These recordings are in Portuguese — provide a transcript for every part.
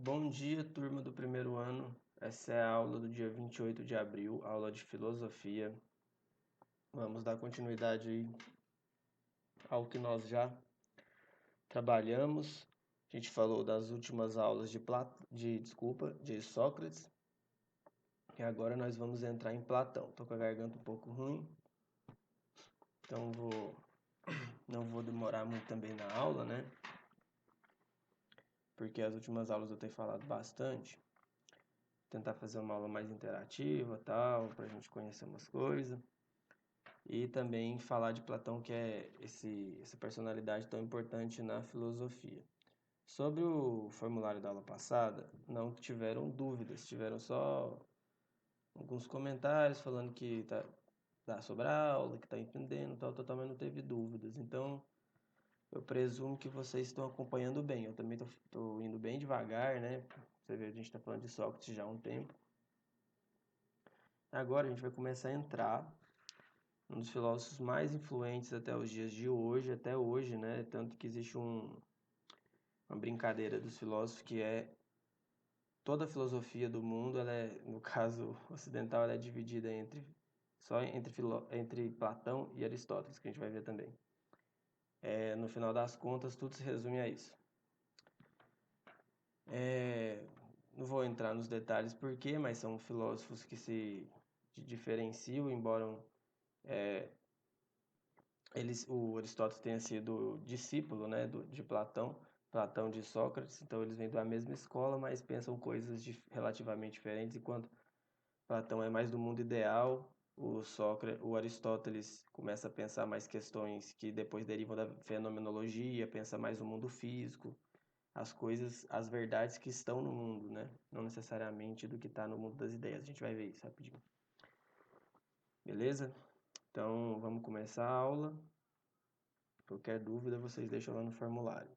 Bom dia, turma do primeiro ano. Essa é a aula do dia 28 de abril, aula de filosofia. Vamos dar continuidade aí ao que nós já trabalhamos. A gente falou das últimas aulas de Sócrates. E agora nós vamos entrar em Platão. Tô com a garganta um pouco ruim, então não vou demorar muito também na aula, né? Porque as últimas aulas eu tenho falado bastante. Tentar fazer uma aula mais interativa, tal, para a gente conhecer umas coisas. E também falar de Platão, que é essa personalidade tão importante na filosofia. Sobre o formulário da aula passada, não tiveram dúvidas, tiveram só alguns comentários falando que dá sobre a aula, que está entendendo, tal, mas não teve dúvidas. Então, eu presumo que vocês estão acompanhando bem. Eu também estou indo bem devagar, né? Você vê, a gente está falando de Sócrates já há um tempo. Agora a gente vai começar a entrar um dos filósofos mais influentes até os dias de hoje, até hoje, né? Tanto que existe uma brincadeira dos filósofos que é toda a filosofia do mundo, ela é, no caso ocidental, ela é dividida entre Platão e Aristóteles, que a gente vai ver também. No final das contas, tudo se resume a isso. Não vou entrar nos detalhes por quê, mas são filósofos que se diferenciam, embora o Aristóteles tenha sido discípulo, né, de Platão de Sócrates, então eles vêm da mesma escola, mas pensam coisas relativamente diferentes, enquanto Platão é mais do mundo ideal, o Aristóteles começa a pensar mais questões que depois derivam da fenomenologia, pensa mais no mundo físico, as coisas, as verdades que estão no mundo, né, não necessariamente do que está no mundo das ideias. A gente vai ver isso rapidinho. Beleza? Então, vamos começar a aula. Qualquer dúvida, vocês deixam lá no formulário.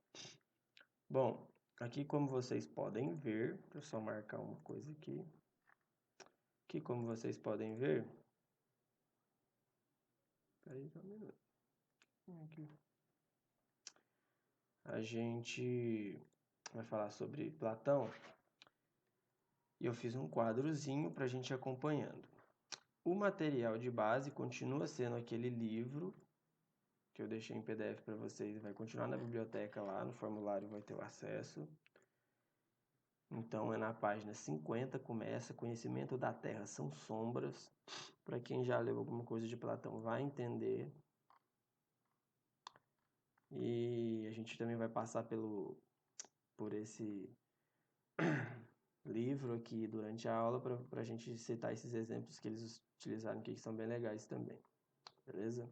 Bom, aqui como vocês podem ver, deixa eu só marcar uma coisa aqui. Aqui como vocês podem ver... Peraí, só um minuto. Aqui. A gente vai falar sobre Platão. E eu fiz um quadrozinho para a gente ir acompanhando. O material de base continua sendo aquele livro que eu deixei em PDF para vocês. Vai continuar na biblioteca lá, no formulário vai ter o acesso. Então é na página 50, começa Conhecimento da Terra são sombras. Para quem já leu alguma coisa de Platão vai entender. E a gente também vai passar por esse livro aqui durante a aula para a gente citar esses exemplos que eles utilizaram aqui, que são bem legais também. Beleza?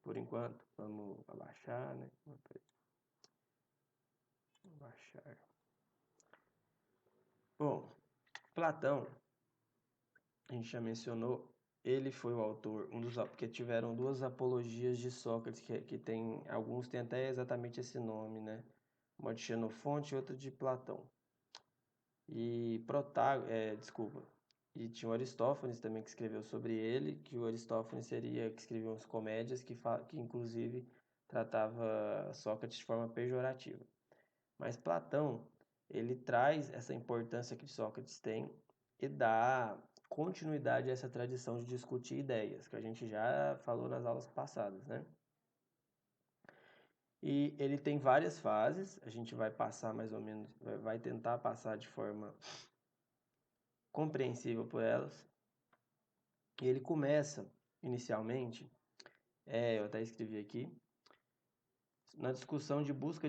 Por enquanto, vamos abaixar, né? Abaixar. Bom, Platão, a gente já mencionou, ele foi o autor, porque tiveram duas apologias de Sócrates, que tem, alguns têm até exatamente esse nome, né? Uma de Xenofonte e outra de Platão. E tinha o Aristófanes também que escreveu sobre ele, que o Aristófanes seria que escreveu as comédias que inclusive tratava Sócrates de forma pejorativa. Mas Platão, ele traz essa importância que Sócrates tem e dá continuidade a essa tradição de discutir ideias, que a gente já falou nas aulas passadas, né? E ele tem várias fases, a gente vai passar mais ou menos, vai tentar passar de forma compreensível por elas. E ele começa, inicialmente, eu até escrevi aqui, na discussão de busca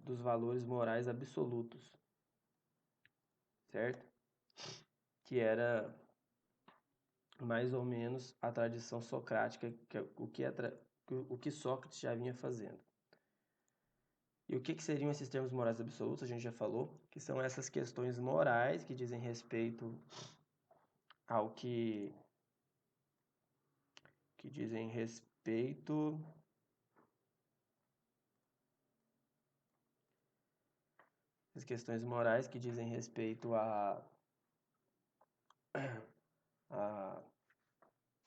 dos valores morais absolutos, certo? Que era mais ou menos a tradição socrática, o que Sócrates já vinha fazendo. E o que seriam esses termos morais absolutos? A gente já falou, que são essas questões morais que dizem respeito ao que dizem respeito as questões morais que dizem respeito a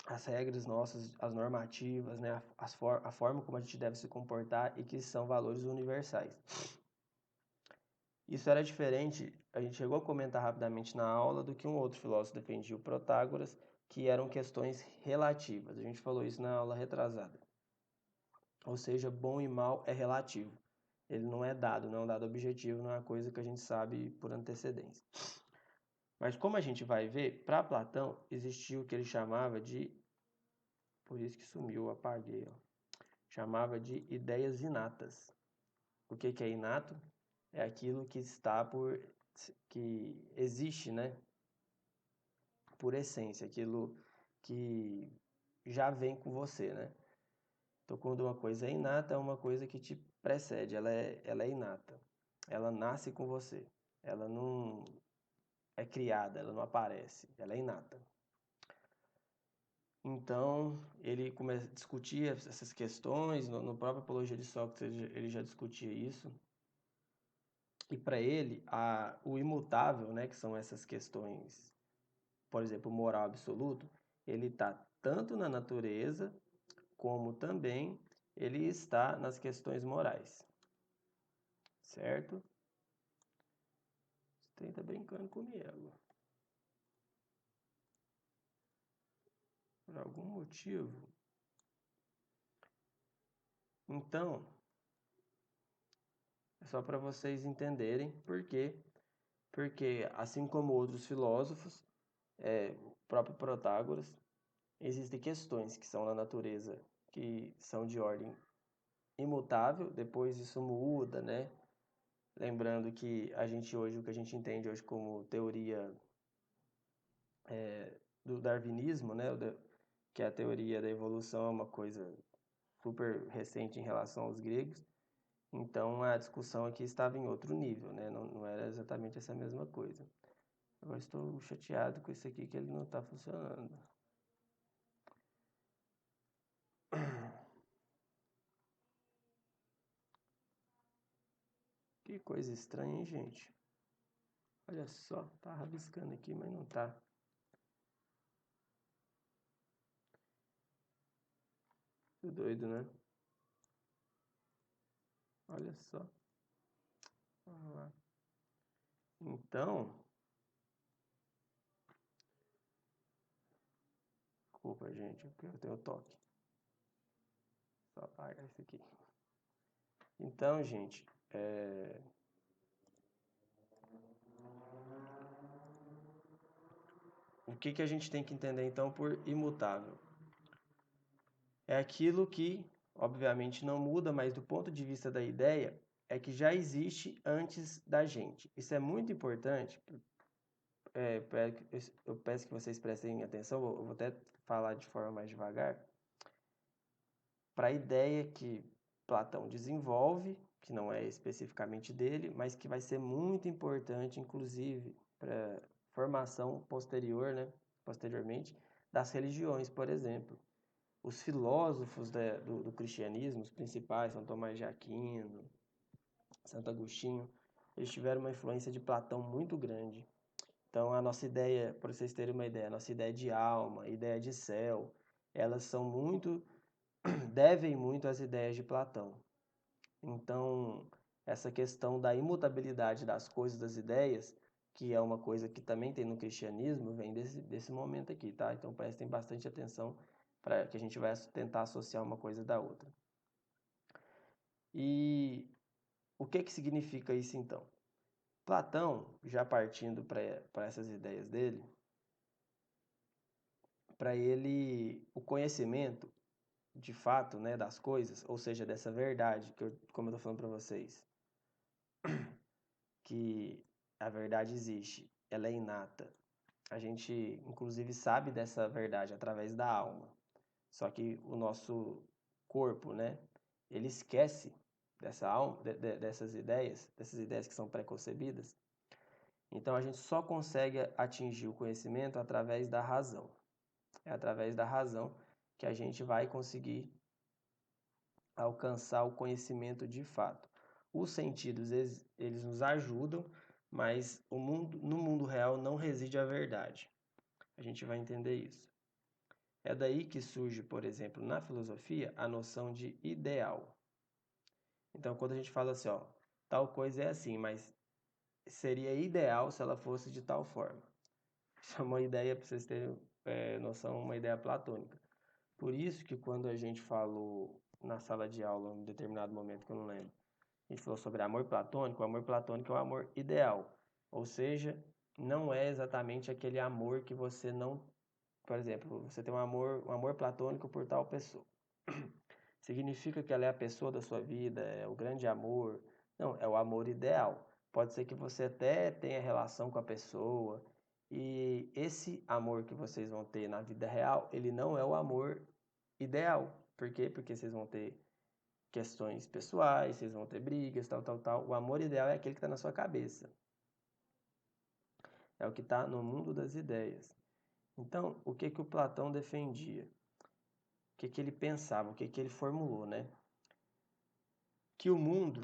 as regras nossas, as normativas, né, a forma como a gente deve se comportar e que são valores universais. Isso era diferente, a gente chegou a comentar rapidamente na aula, do que um outro filósofo defendia, o Protágoras, que eram questões relativas. A gente falou isso na aula retrasada. Ou seja, bom e mal é relativo. Ele não é dado, não é um dado objetivo, não é uma coisa que a gente sabe por antecedência. Mas como a gente vai ver, para Platão existiu o que ele chamava de, por isso que sumiu, apaguei, ó. Chamava de ideias inatas. O que é inato? É aquilo que está que existe, né? Por essência, aquilo que já vem com você, né? Então, quando uma coisa é inata, é uma coisa que te precede, ela é inata. Ela nasce com você. Ela não é criada, ela não aparece, ela é inata. Então, ele começa a discutir essas questões, no próprio Apologia de Sócrates ele já discutia isso. E para ele, o imutável, né, que são essas questões, por exemplo, moral absoluto, ele está tanto na natureza, como também ele está nas questões morais. Certo? Você tem tá brincando comigo. Por algum motivo. Então, é só para vocês entenderem por quê. Porque, assim como outros filósofos, o próprio Protágoras, existem questões que são na natureza, que são de ordem imutável, depois isso muda, né? Lembrando que o que a gente entende hoje como teoria do darwinismo, né? Que é a teoria da evolução, é uma coisa super recente em relação aos gregos. Então a discussão aqui estava em outro nível, né? Não era exatamente essa mesma coisa. Agora estou chateado com isso aqui que ele não está funcionando. Que coisa estranha, hein, gente? Olha só, tá rabiscando aqui, mas não tá. Que doido, né? Olha só. Vamos lá. Então, desculpa, gente, porque eu tenho toque. Só apagar isso aqui. Então, gente, o que a gente tem que entender então por imutável? É aquilo que, obviamente, não muda, mas do ponto de vista da ideia, é que já existe antes da gente. Isso é muito importante. Eu peço que vocês prestem atenção, eu vou até falar de forma mais devagar, para a ideia que Platão desenvolve, que não é especificamente dele, mas que vai ser muito importante, inclusive, para formação posterior, né, posteriormente, das religiões, por exemplo. Os filósofos do cristianismo, os principais, São Tomás de Aquino, Santo Agostinho, eles tiveram uma influência de Platão muito grande. Então, a nossa ideia, para vocês terem uma ideia, a nossa ideia de alma, ideia de céu, elas são muito, devem muito às ideias de Platão. Então, essa questão da imutabilidade das coisas, das ideias, que é uma coisa que também tem no cristianismo, vem desse momento aqui, tá? Então, prestem bastante atenção para que a gente vai tentar associar uma coisa da outra. E o que significa isso então? Platão, já partindo para essas ideias dele, para ele o conhecimento de fato, né, das coisas, ou seja, dessa verdade, como eu estou falando para vocês, que a verdade existe, ela é inata. A gente, inclusive, sabe dessa verdade através da alma. Só que o nosso corpo, né, ele esquece dessa alma, dessas ideias que são preconcebidas. Então a gente só consegue atingir o conhecimento através da razão. É através da razão que a gente vai conseguir alcançar o conhecimento de fato. Os sentidos, eles nos ajudam, mas no mundo real não reside a verdade. A gente vai entender isso. É daí que surge, por exemplo, na filosofia, a noção de ideal. Então, quando a gente fala assim, ó, tal coisa é assim, mas seria ideal se ela fosse de tal forma. Isso é uma ideia, para vocês terem noção, uma ideia platônica. Por isso que quando a gente falou na sala de aula, em determinado momento que eu não lembro, a gente falou sobre amor platônico, o amor platônico é o amor ideal. Ou seja, não é exatamente aquele amor que você não... Por exemplo, você tem um amor platônico por tal pessoa. Significa que ela é a pessoa da sua vida, é o grande amor. Não, é o amor ideal. Pode ser que você até tenha relação com a pessoa, e esse amor que vocês vão ter na vida real, ele não é o amor ideal. Por quê? Porque vocês vão ter questões pessoais, vocês vão ter brigas, tal, tal, tal. O amor ideal é aquele que está na sua cabeça. É o que está no mundo das ideias. Então, o que que o Platão defendia? O que que ele pensava? O que que ele formulou, né? Que o mundo,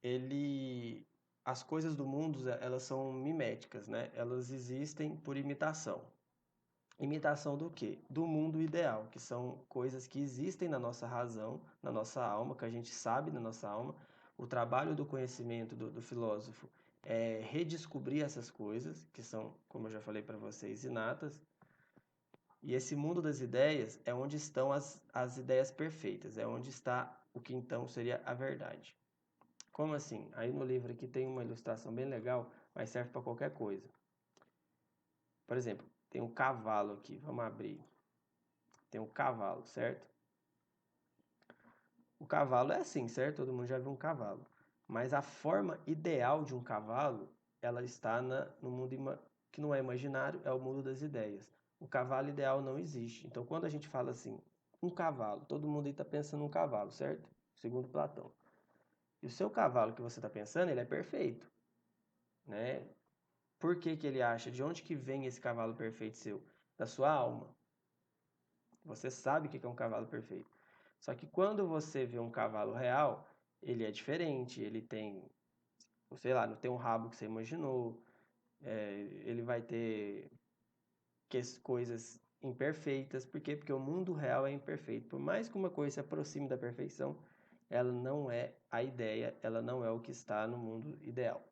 ele... As coisas do mundo, elas são miméticas, né? Elas existem por imitação. Imitação do quê? Do mundo ideal, que são coisas que existem na nossa razão, na nossa alma, que a gente sabe na nossa alma. O trabalho do conhecimento do filósofo é redescobrir essas coisas, que são, como eu já falei para vocês, inatas. E esse mundo das ideias é onde estão as ideias perfeitas, é onde está o que então seria a verdade. Como assim? Aí no livro aqui tem uma ilustração bem legal, mas serve para qualquer coisa. Por exemplo, tem um cavalo aqui, vamos abrir. Tem um cavalo, certo? O cavalo é assim, certo? Todo mundo já viu um cavalo. Mas a forma ideal de um cavalo, ela está no mundo que não é imaginário, é o mundo das ideias. O cavalo ideal não existe. Então, quando a gente fala assim, um cavalo, todo mundo aí está pensando num cavalo, certo? Segundo Platão. E o seu cavalo que você está pensando, ele é perfeito, né? Por que que ele acha? De onde que vem esse cavalo perfeito seu? Da sua alma. Você sabe o que é um cavalo perfeito. Só que quando você vê um cavalo real, ele é diferente, ele tem, sei lá, não tem um rabo que você imaginou, ele vai ter coisas imperfeitas. Por quê? Porque o mundo real é imperfeito. Por mais que uma coisa se aproxime da perfeição, ela não é a ideia, ela não é o que está no mundo ideal.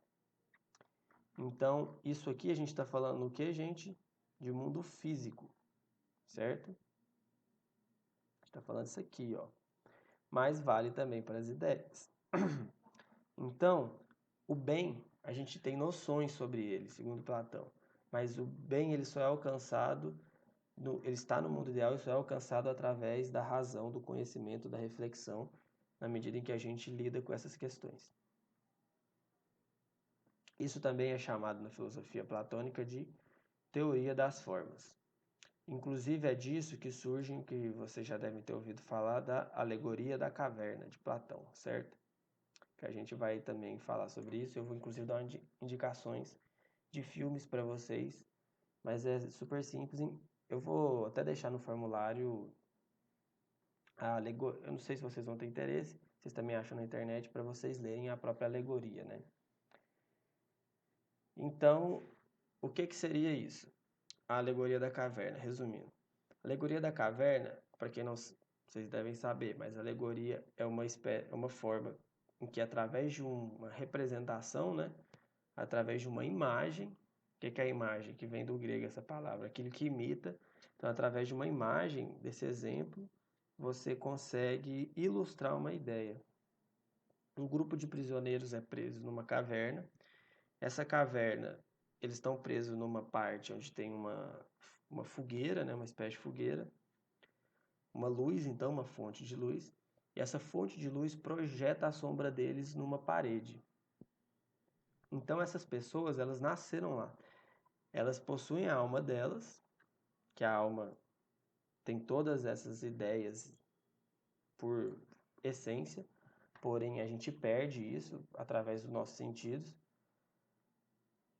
Então, isso aqui a gente está falando o que, gente? De mundo físico, certo? A gente está falando isso aqui, ó. Mas vale também para as ideias. Então, o bem, a gente tem noções sobre ele, segundo Platão. Mas o bem, ele só é alcançado, ele está no mundo ideal e só é alcançado através da razão, do conhecimento, da reflexão, na medida em que a gente lida com essas questões. Isso também é chamado na filosofia platônica de teoria das formas. Inclusive é disso que surge, que vocês já devem ter ouvido falar, da alegoria da caverna de Platão, certo? Que a gente vai também falar sobre isso. Eu vou inclusive dar indicações de filmes para vocês, mas é super simples. Eu vou até deixar no formulário a alegoria. Eu não sei se vocês vão ter interesse, vocês também acham na internet para vocês lerem a própria alegoria, né? Então, o que que seria isso? A alegoria da caverna, resumindo. A alegoria da caverna, para quem não, vocês devem saber, mas a alegoria é uma forma em que através de uma representação, né, através de uma imagem, o que é a imagem? Que vem do grego essa palavra, aquilo que imita. Então, através de uma imagem, desse exemplo, você consegue ilustrar uma ideia. Um grupo de prisioneiros é preso numa caverna. Essa caverna, eles estão presos numa parte onde tem uma fogueira, né, uma espécie de fogueira, uma luz, então, uma fonte de luz, e essa fonte de luz projeta a sombra deles numa parede. Então, essas pessoas, elas nasceram lá. Elas possuem a alma delas, que a alma tem todas essas ideias por essência, porém a gente perde isso através dos nossos sentidos.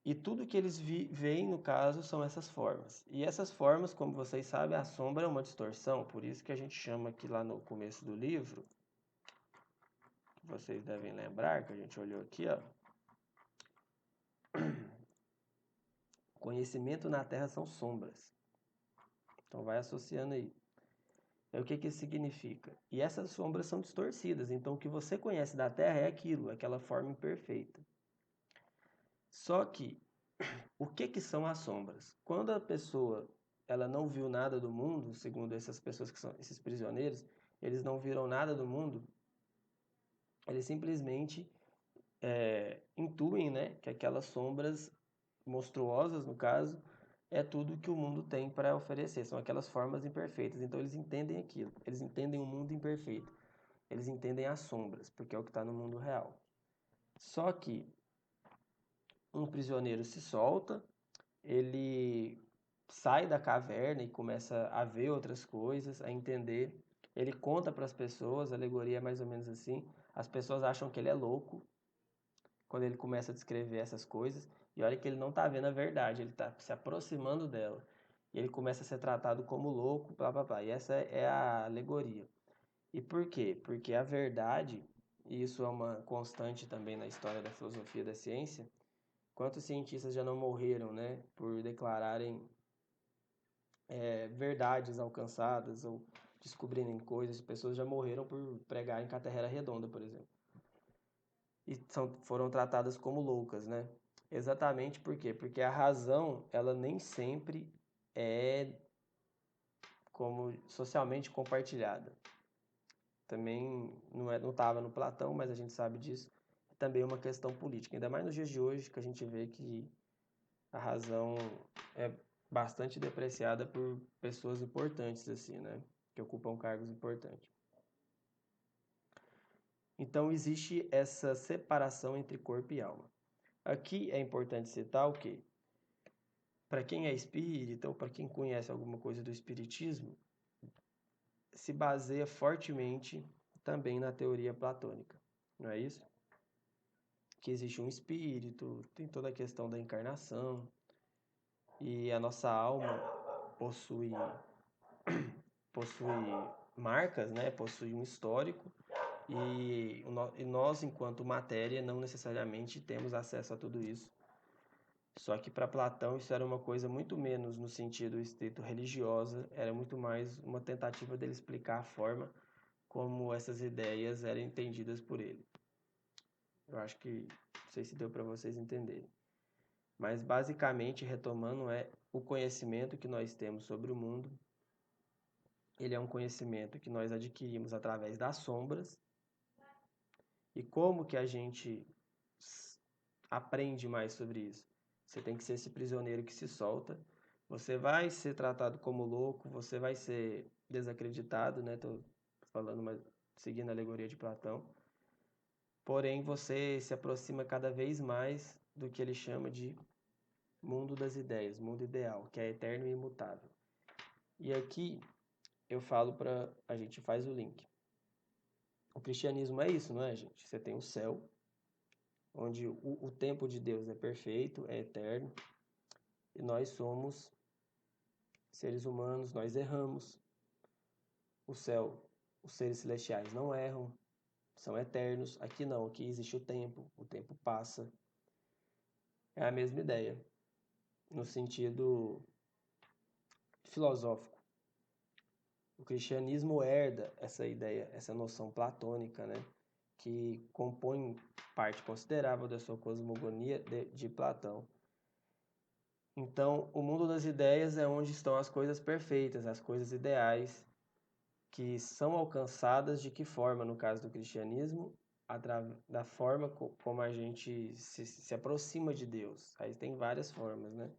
E tudo que eles veem, no caso, são essas formas. E essas formas, como vocês sabem, a sombra é uma distorção, por isso que a gente chama aqui lá no começo do livro, que vocês devem lembrar, que a gente olhou aqui, ó. Conhecimento na Terra são sombras. Então vai associando aí. O que que isso significa? E essas sombras são distorcidas, então o que você conhece da Terra é aquilo, aquela forma imperfeita. Só que, o que são as sombras? Quando a pessoa ela não viu nada do mundo, segundo essas pessoas que são esses prisioneiros, eles não viram nada do mundo, eles simplesmente intuem, né, que aquelas sombras monstruosas, no caso, é tudo que o mundo tem para oferecer, são aquelas formas imperfeitas. Então eles entendem aquilo, eles entendem o mundo imperfeito, eles entendem as sombras, porque é o que está no mundo real. Só que um prisioneiro se solta, ele sai da caverna e começa a ver outras coisas, a entender. Ele conta para as pessoas, a alegoria é mais ou menos assim. As pessoas acham que ele é louco quando ele começa a descrever essas coisas. E olha que ele não está vendo a verdade, ele está se aproximando dela. E ele começa a ser tratado como louco, blá blá blá. E essa é a alegoria. E por quê? Porque a verdade, e isso é uma constante também na história da filosofia da ciência, quantos cientistas já não morreram, né, por declararem verdades alcançadas ou descobrirem coisas, pessoas já morreram por pregarem que a Terra era redonda, por exemplo. E foram tratadas como loucas, né? Exatamente por quê? Porque a razão, ela nem sempre é como socialmente compartilhada. Também não estava no Platão, mas a gente sabe disso. É também uma questão política, ainda mais nos dias de hoje, que a gente vê que a razão é bastante depreciada por pessoas importantes, assim, né? Que ocupam cargos importantes. Então, existe essa separação entre corpo e alma. Aqui é importante citar o quê? Para quem é espírita ou para quem conhece alguma coisa do espiritismo, se baseia fortemente também na teoria platônica, não é isso? Que existe um espírito, tem toda a questão da encarnação, e a nossa alma possui marcas, né? Possui um histórico, e nós, enquanto matéria, não necessariamente temos acesso a tudo isso. Só que para Platão isso era uma coisa muito menos no sentido estrito religiosa, era muito mais uma tentativa dele explicar a forma como essas ideias eram entendidas por ele. Eu acho que, não sei se deu para vocês entenderem. Mas basicamente, retomando, é o conhecimento que nós temos sobre o mundo. Ele é um conhecimento que nós adquirimos através das sombras. E como que a gente aprende mais sobre isso? Você tem que ser esse prisioneiro que se solta. Você vai ser tratado como louco, você vai ser desacreditado, né? Tô falando, mas seguindo a alegoria de Platão. Porém, você se aproxima cada vez mais do que ele chama de mundo das ideias, mundo ideal, que é eterno e imutável. E aqui eu falo a gente faz o link. O cristianismo é isso, não é, gente? Você tem o céu, onde o tempo de Deus é perfeito, é eterno, e nós somos seres humanos, nós erramos. O céu, os seres celestiais não erram, são eternos. Aqui não, aqui existe o tempo passa. É a mesma ideia, no sentido filosófico. O cristianismo herda essa ideia, essa noção platônica, né, que compõe parte considerável da sua cosmogonia de Platão. Então, o mundo das ideias é onde estão as coisas perfeitas, as coisas ideais, que são alcançadas de que forma, no caso do cristianismo, da forma como a gente se aproxima de Deus. Aí tem várias formas, né?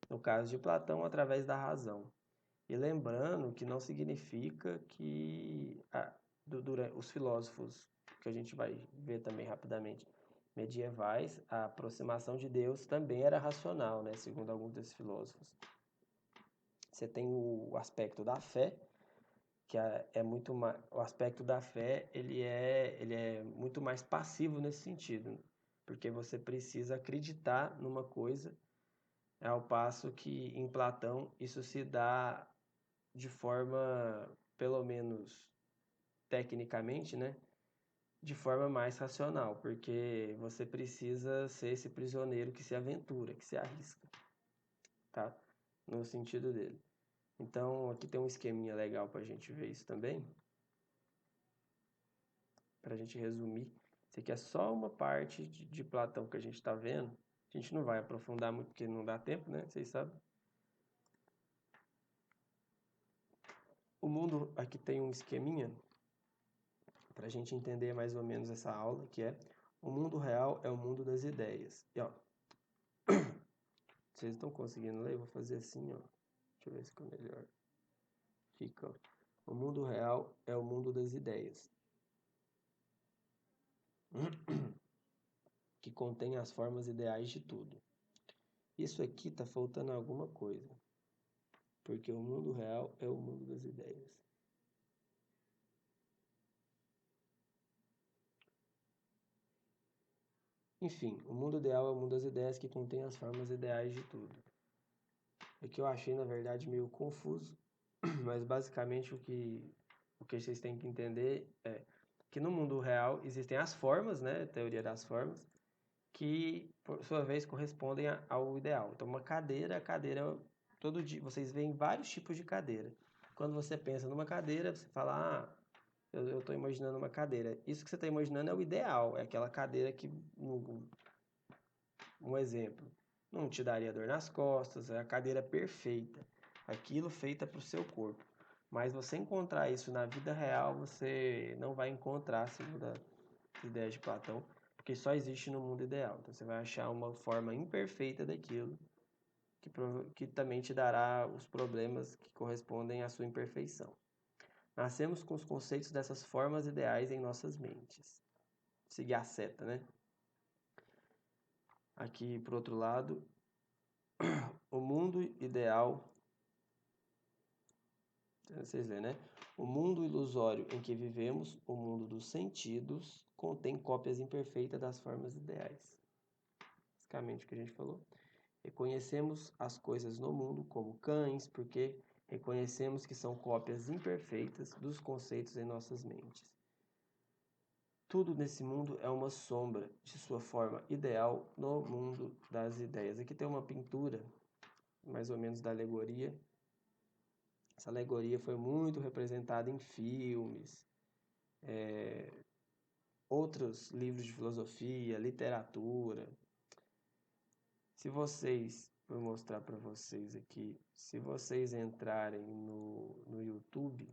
No caso de Platão, através da razão. E lembrando que não significa que os filósofos, que a gente vai ver também rapidamente, medievais, a aproximação de Deus também era racional, né? Segundo alguns desses filósofos. Você tem o aspecto da fé, que é muito mais, o aspecto da fé ele é muito mais passivo nesse sentido, porque você precisa acreditar numa coisa, ao passo que em Platão isso se dá de forma, pelo menos tecnicamente, né, de forma mais racional, porque você precisa ser esse prisioneiro que se aventura, que se arrisca, tá? No sentido dele. Então, aqui tem um esqueminha legal para a gente ver isso também. Para a gente resumir, isso aqui é só uma parte de Platão que a gente está vendo. A A gente não vai aprofundar muito porque não dá tempo, né? Vocês sabem. O mundo, aqui tem um esqueminha para a gente entender mais ou menos essa aula, que é o mundo real é o mundo das ideias. E ó, vocês estão conseguindo ler? Eu vou fazer assim, ó. Deixa eu ver se ficou melhor. Fica, ó. O mundo real é o mundo das ideias, que contém as formas ideais de tudo. Isso aqui tá faltando alguma coisa, porque o mundo real é o mundo das ideias. Enfim, o mundo ideal é o mundo das ideias que contém as formas ideais de tudo. É que eu achei, na verdade, meio confuso, mas basicamente o que vocês têm que entender é que no mundo real existem as formas, né, teoria das formas, que por sua vez correspondem ao ideal. Então, uma cadeira, a cadeira, todo dia, vocês veem vários tipos de cadeira. Quando você pensa numa cadeira, você fala, eu estou imaginando uma cadeira. Isso que você está imaginando é o ideal, é aquela cadeira que, um exemplo, não te daria dor nas costas, é a cadeira perfeita, aquilo feita para o seu corpo. Mas você encontrar isso na vida real, você não vai encontrar, segundo as ideias de Platão, porque só existe no mundo ideal. Então você vai achar uma forma imperfeita daquilo, que também te dará os problemas que correspondem à sua imperfeição. Nascemos com os conceitos dessas formas ideais em nossas mentes. Seguir a seta, né? Aqui, por outro lado, o mundo ideal, vocês veem, né? O mundo ilusório em que vivemos, o mundo dos sentidos, contém cópias imperfeitas das formas ideais. Basicamente o que a gente falou. Reconhecemos as coisas no mundo como cães, porque reconhecemos que são cópias imperfeitas dos conceitos em nossas mentes. Tudo nesse mundo é uma sombra de sua forma ideal no mundo das ideias. Aqui tem uma pintura, mais ou menos da alegoria. Essa alegoria foi muito representada em filmes, outros livros de filosofia, literatura. Se vocês, vou mostrar para vocês aqui, se vocês entrarem no YouTube,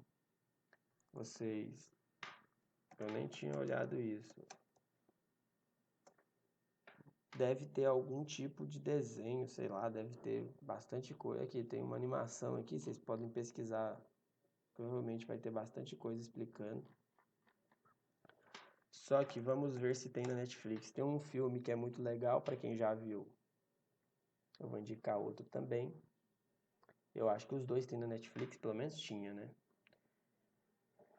eu nem tinha olhado isso, deve ter algum tipo de desenho, sei lá, deve ter bastante coisa. Aqui tem uma animação aqui, vocês podem pesquisar, provavelmente vai ter bastante coisa explicando. Só que vamos ver se tem na Netflix. Tem um filme que é muito legal para quem já viu. Eu vou indicar outro também. Eu acho que os dois tem na Netflix, pelo menos tinha, né?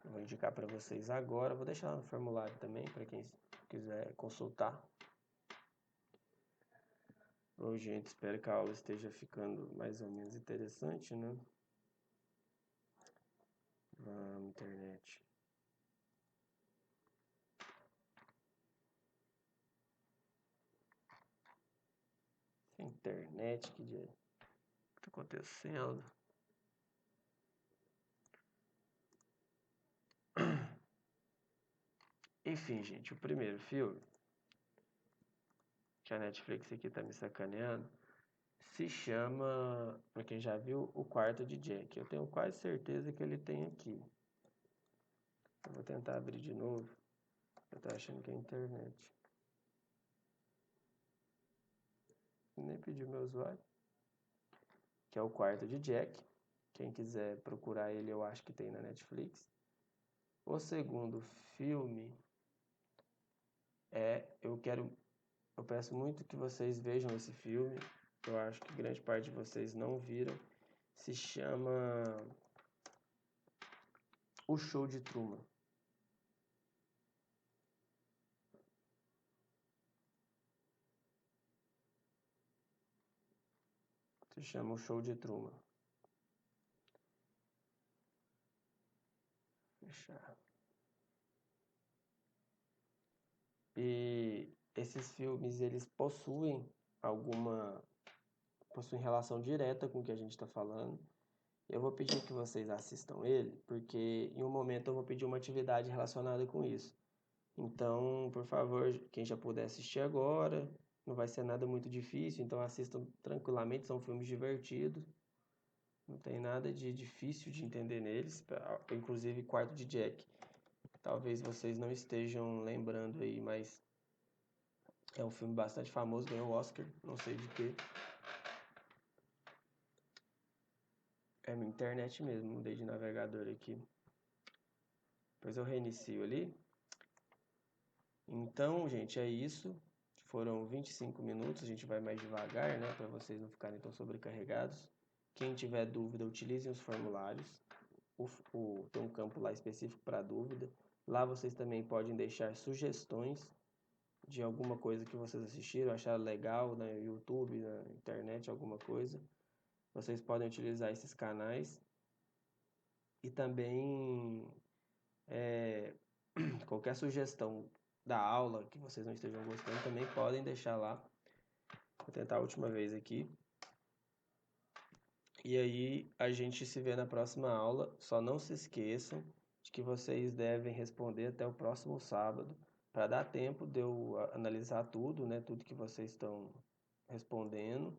Eu vou indicar para vocês agora. Vou deixar lá no formulário também para quem quiser consultar. Bom, gente, espero que a aula esteja ficando mais ou menos interessante, né? Vamos, internet. Internet, que dia tá acontecendo? Enfim, gente, o primeiro filme, que a Netflix aqui tá me sacaneando, se chama, pra quem já viu, O Quarto de Jack. Eu tenho quase certeza que ele tem aqui. Eu vou tentar abrir de novo. Eu tô achando que é internet. Nem pediu meu usuário. Que é O Quarto de Jack. Quem quiser procurar ele, eu acho que tem na Netflix. O segundo filme eu peço muito que vocês vejam esse filme. Eu acho que grande parte de vocês não viram. Se chama O Show de Truman. Se chama O Show de Truman. Fechar. E esses filmes, eles possuem relação direta com o que a gente está falando. Eu vou pedir que vocês assistam ele, porque em um momento eu vou pedir uma atividade relacionada com isso. Então, por favor, quem já puder assistir agora, não vai ser nada muito difícil, então assistam tranquilamente, são filmes divertidos. Não tem nada de difícil de entender neles, inclusive Quarto de Jack. Talvez vocês não estejam lembrando aí, mas é um filme bastante famoso, ganhou o Oscar, não sei de quê. É minha internet mesmo, mudei de navegador aqui. Depois eu reinicio ali. Então, gente, é isso. Foram 25 minutos, a gente vai mais devagar, né, para vocês não ficarem tão sobrecarregados. Quem tiver dúvida, utilizem os formulários. Tem um campo lá específico para dúvida. Lá vocês também podem deixar sugestões de alguma coisa que vocês assistiram, acharam legal no YouTube, na internet, alguma coisa. Vocês podem utilizar esses canais. E também qualquer sugestão da aula que vocês não estejam gostando, também podem deixar lá. Vou tentar a última vez aqui. E aí a gente se vê na próxima aula. Só não se esqueçam de que vocês devem responder até o próximo sábado, para dar tempo de eu analisar tudo, né? Tudo que vocês estão respondendo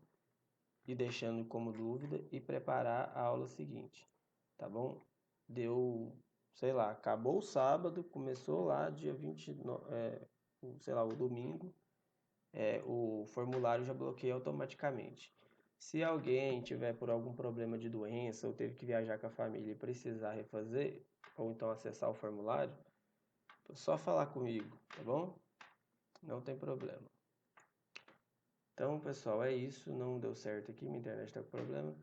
e deixando como dúvida e preparar a aula seguinte, tá bom? Sei lá, acabou o sábado, começou lá dia 29, sei lá, o domingo, o formulário já bloqueia automaticamente. Se alguém tiver por algum problema de doença ou teve que viajar com a família e precisar refazer, ou então acessar o formulário, é só falar comigo, tá bom? Não tem problema. Então, pessoal, é isso. Não deu certo aqui, minha internet está com problema.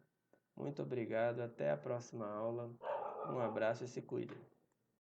Muito obrigado, até a próxima aula. Um abraço e se cuidem.